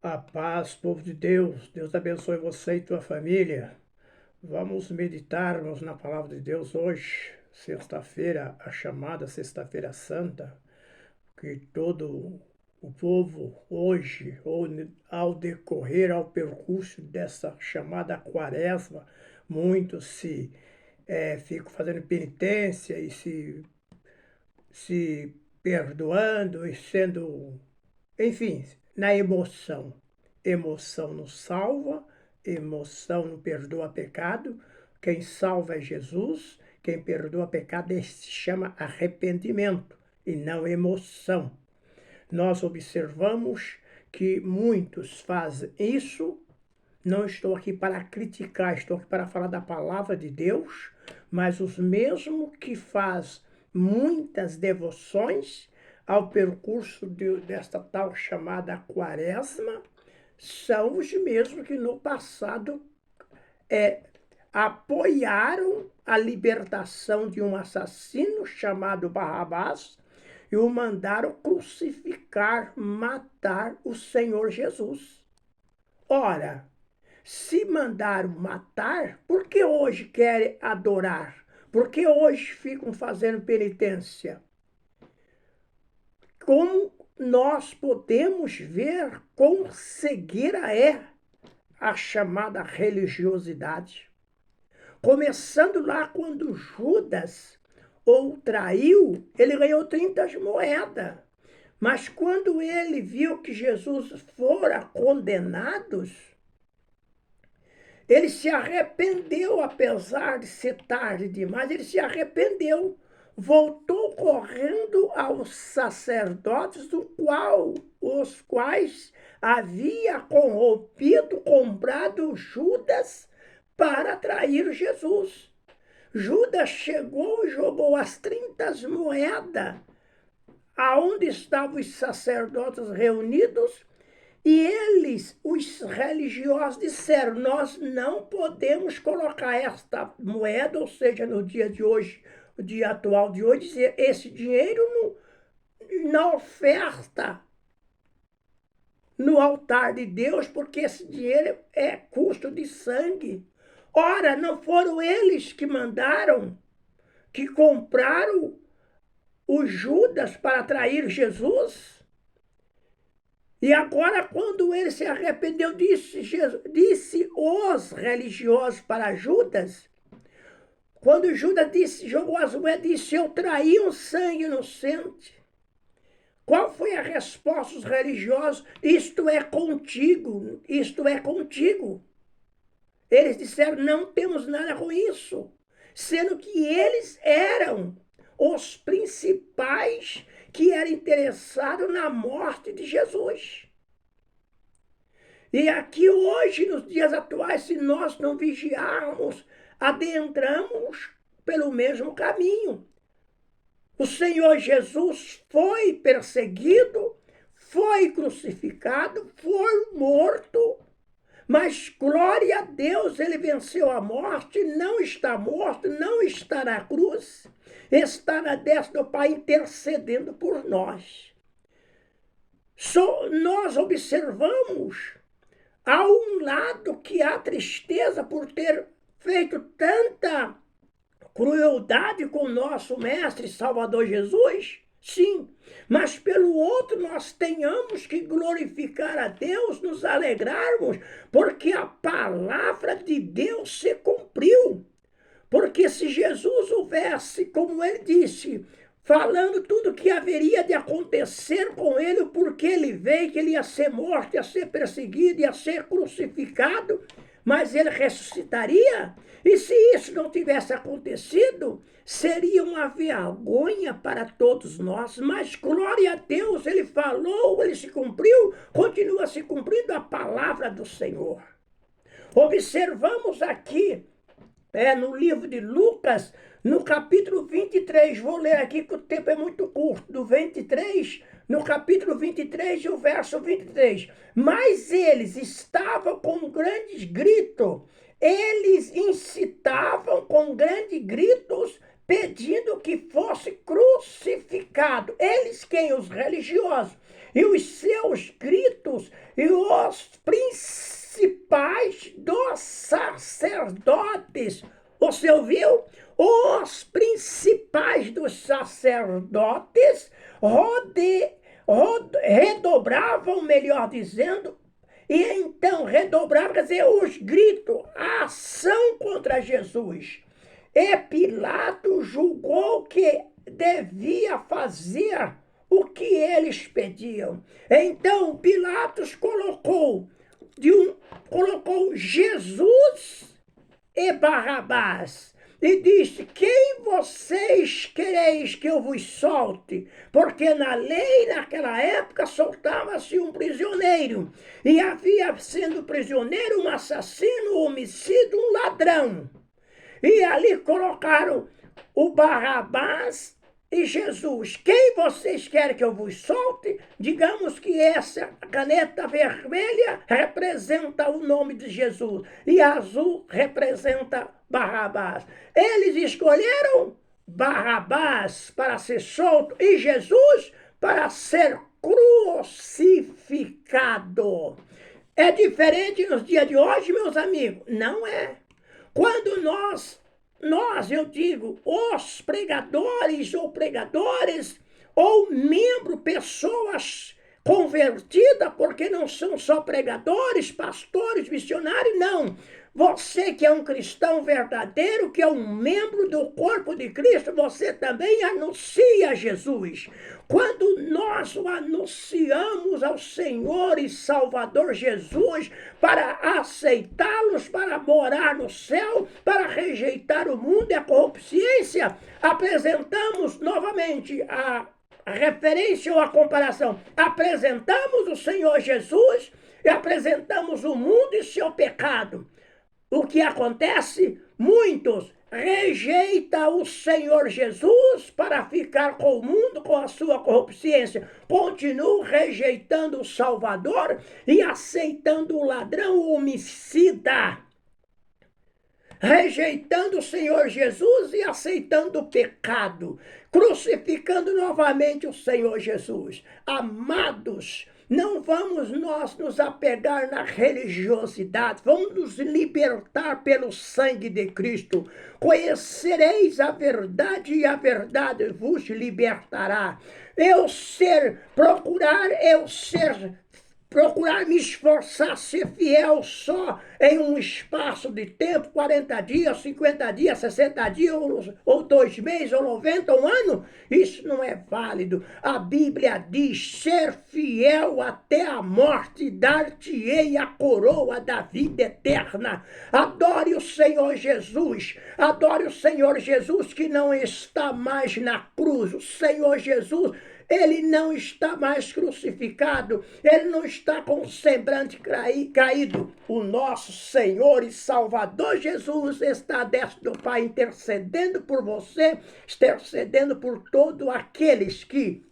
A paz, povo de Deus. Deus abençoe você e tua família. Vamos meditarmos na palavra de Deus hoje, sexta-feira, a chamada Sexta-feira Santa, que todo o povo hoje, ou ao decorrer, ao percurso dessa chamada Quaresma, muitos ficam fazendo penitência e se perdoando e sendo, enfim, na emoção. Emoção não salva, emoção não perdoa pecado. Quem salva é Jesus, quem perdoa pecado se chama arrependimento e não emoção. Nós observamos que muitos fazem isso. Não estou aqui para criticar, estou aqui para falar da palavra de Deus, mas os mesmos que fazem muitas devoções ao percurso desta tal chamada Quaresma, são os mesmos que no passado apoiaram a libertação de um assassino chamado Barrabás e o mandaram crucificar, matar o Senhor Jesus. Ora, se mandaram matar, por que hoje querem adorar? Por que hoje ficam fazendo penitência? Como nós podemos ver quão cegueira é a chamada religiosidade. Começando lá quando Judas o traiu, ele ganhou 30 moedas. Mas quando ele viu que Jesus fora condenado, ele se arrependeu, apesar de ser tarde demais, ele se arrependeu. Voltou correndo aos sacerdotes, os quais havia corrompido, comprado Judas para trair Jesus. Judas chegou e jogou as 30 moedas aonde estavam os sacerdotes reunidos. E eles, os religiosos, disseram: nós não podemos colocar esta moeda, ou seja, no dia de hoje, o dia atual de hoje, dizer esse dinheiro na oferta no altar de Deus, porque esse dinheiro é custo de sangue. Ora, não foram eles que mandaram, que compraram o Judas para trair Jesus? E agora, quando ele se arrependeu, disse os religiosos para Judas, quando Judas jogou as moedas, disse: eu traí um sangue inocente. Qual foi a resposta dos religiosos? Isto é contigo, isto é contigo. Eles disseram: não temos nada com isso, sendo que eles eram os principais que eram interessados na morte de Jesus. E aqui hoje, nos dias atuais, se nós não vigiarmos, adentramos pelo mesmo caminho. O Senhor Jesus foi perseguido, foi crucificado, foi morto, mas glória a Deus, ele venceu a morte, não está morto, não está na cruz, está na destra do Pai intercedendo por nós. Nós observamos, há um lado que há tristeza por ter feito tanta crueldade com o nosso Mestre e Salvador Jesus, sim, mas pelo outro nós tenhamos que glorificar a Deus, nos alegrarmos, porque a palavra de Deus se cumpriu. Porque se Jesus houvesse, como ele disse, falando tudo o que haveria de acontecer com ele, porque ele veio, que ele ia ser morto, ia ser perseguido, ia ser crucificado, mas ele ressuscitaria. E se isso não tivesse acontecido, seria uma vergonha para todos nós. Mas glória a Deus, ele falou, ele se cumpriu, continua se cumprindo a palavra do Senhor. Observamos aqui, no livro de Lucas, no capítulo 23, vou ler aqui que o tempo é muito curto, do 23, no capítulo 23 e o verso 23. Mas eles estavam com grandes gritos, eles incitavam com grandes gritos, pedindo que fosse crucificado. Eles quem? Os religiosos. E os seus gritos e os sacerdotes redobravam, melhor dizendo, e então redobravam, quer dizer, os gritos, a ação contra Jesus. E Pilato julgou que devia fazer o que eles pediam. Então Pilatos colocou Jesus e Barrabás e disse: quem vocês quereis que eu vos solte? Porque na lei, naquela época, soltava-se um prisioneiro. E havia sendo prisioneiro um assassino, um homicida, um ladrão. E ali colocaram o Barrabás e Jesus. Quem vocês querem que eu vos solte? Digamos que essa caneta vermelha representa o nome de Jesus e a azul representa Barrabás. Eles escolheram Barrabás para ser solto e Jesus para ser crucificado. É diferente nos dias de hoje, meus amigos? Não é. Quando eu digo, os pregadores ou membros, pessoas convertidas, porque não são só pregadores, pastores, missionários, não. Você que é um cristão verdadeiro, que é um membro do corpo de Cristo, você também anuncia Jesus. Quando nós o anunciamos ao Senhor e Salvador Jesus para aceitá-los, para morar no céu, para rejeitar o mundo e a corrupciência, apresentamos novamente a referência ou a comparação. Apresentamos o Senhor Jesus e apresentamos o mundo e seu pecado. O que acontece? Muitos rejeitam o Senhor Jesus para ficar com o mundo, com a sua corrupciência. Continuam rejeitando o Salvador e aceitando o ladrão, o homicida. Rejeitando o Senhor Jesus e aceitando o pecado. Crucificando novamente o Senhor Jesus. Amados, não vamos nós nos apegar na religiosidade, vamos nos libertar pelo sangue de Cristo. Conhecereis a verdade e a verdade vos libertará. Procurar me esforçar, ser fiel só em um espaço de tempo, 40 dias, 50 dias, 60 dias, ou 2 meses, ou 90, um ano, isso não é válido. A Bíblia diz: ser fiel até a morte, dar-te-ei a coroa da vida eterna. Adore o Senhor Jesus que não está mais na cruz. O Senhor Jesus, ele não está mais crucificado, ele não está com o semblante caído. O nosso Senhor e Salvador Jesus está à destra do Pai, intercedendo por você, intercedendo por todos aqueles que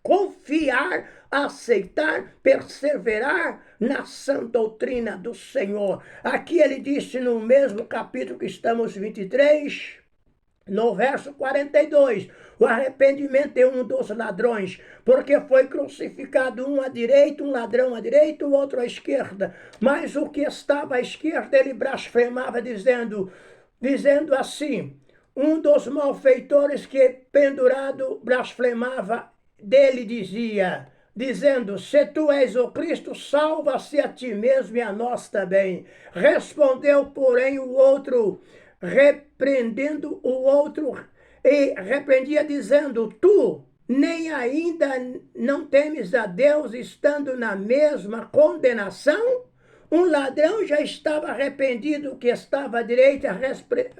confiar, aceitar, perseverar na sã doutrina do Senhor. Aqui ele disse no mesmo capítulo que estamos 23, no verso 42, o arrependimento é um dos ladrões, porque foi crucificado um à direita, um ladrão à direita, o outro à esquerda. Mas o que estava à esquerda, ele blasfemava, dizendo assim, um dos malfeitores que pendurado blasfemava dele, dizendo: se tu és o Cristo, salva-se a ti mesmo e a nós também. Respondeu, porém, o outro, repreendendo o outro, e repreendia, dizendo: tu nem ainda não temes a Deus, estando na mesma condenação? Um ladrão já estava arrependido, que estava à direita,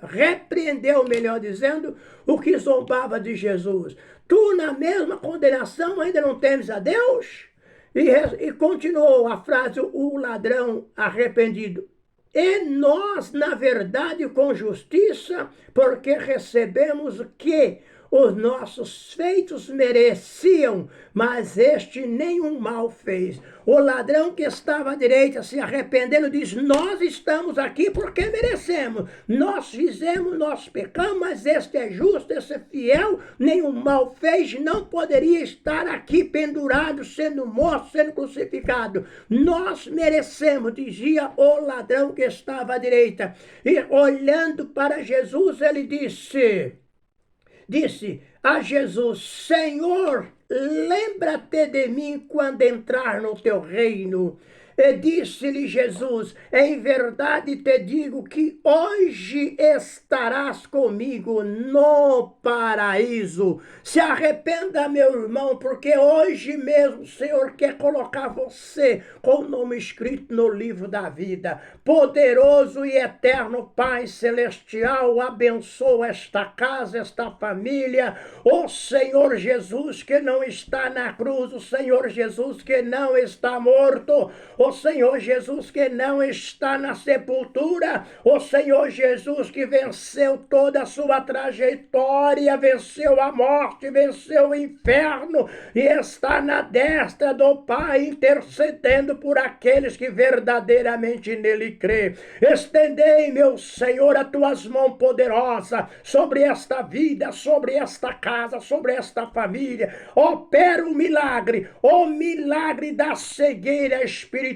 repreendeu, melhor dizendo, o que zombava de Jesus. Tu, na mesma condenação, ainda não temes a Deus? E continuou a frase, o ladrão arrependido: e nós, na verdade, com justiça, porque recebemos o que os nossos feitos mereciam, mas este nenhum mal fez. O ladrão que estava à direita se arrependendo diz: nós estamos aqui porque merecemos. Nós fizemos, nós pecamos, mas este é justo, este é fiel, nenhum mal fez, não poderia estar aqui pendurado, sendo morto, sendo crucificado. Nós merecemos, dizia o ladrão que estava à direita. E olhando para Jesus, ele disse: disse a Jesus: Senhor, lembra-te de mim quando entrar no teu reino. E disse-lhe Jesus: em verdade te digo que hoje estarás comigo no paraíso. Se arrependa, meu irmão, porque hoje mesmo o Senhor quer colocar você com o nome escrito no livro da vida. Poderoso e eterno Pai Celestial, abençoa esta casa, esta família. O Senhor Jesus que não está na cruz, o Senhor Jesus que não está morto, o Senhor Jesus que não está na sepultura, o Senhor Jesus que venceu toda a sua trajetória, venceu a morte, venceu o inferno e está na destra do Pai intercedendo por aqueles que verdadeiramente nele crê. Estendei, meu Senhor, as tuas mãos poderosas sobre esta vida, sobre esta casa, sobre esta família. Opera o milagre da cegueira espiritual,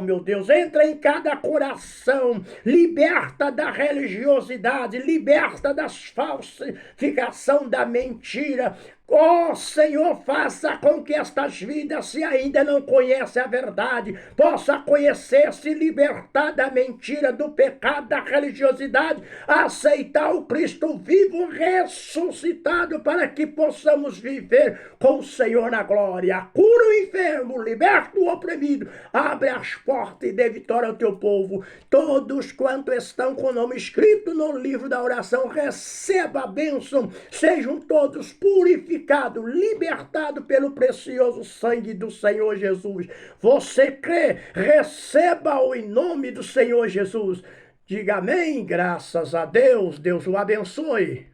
meu Deus. Entra em cada coração, liberta da religiosidade, liberta das falsificação da mentira. Ó Senhor, faça com que estas vidas, se ainda não conhecem a verdade, possa conhecer, se libertar da mentira, do pecado, da religiosidade, aceitar o Cristo vivo, ressuscitado, para que possamos viver com o Senhor na glória. Cura o enfermo, liberta o oprimido, abre as portas e dê vitória ao teu povo. Todos quantos estão com o nome escrito no livro da oração, receba a bênção, sejam todos purificados, libertado pelo precioso sangue do Senhor Jesus. Você crê? Receba-o em nome do Senhor Jesus. Diga amém, graças a Deus. Deus o abençoe.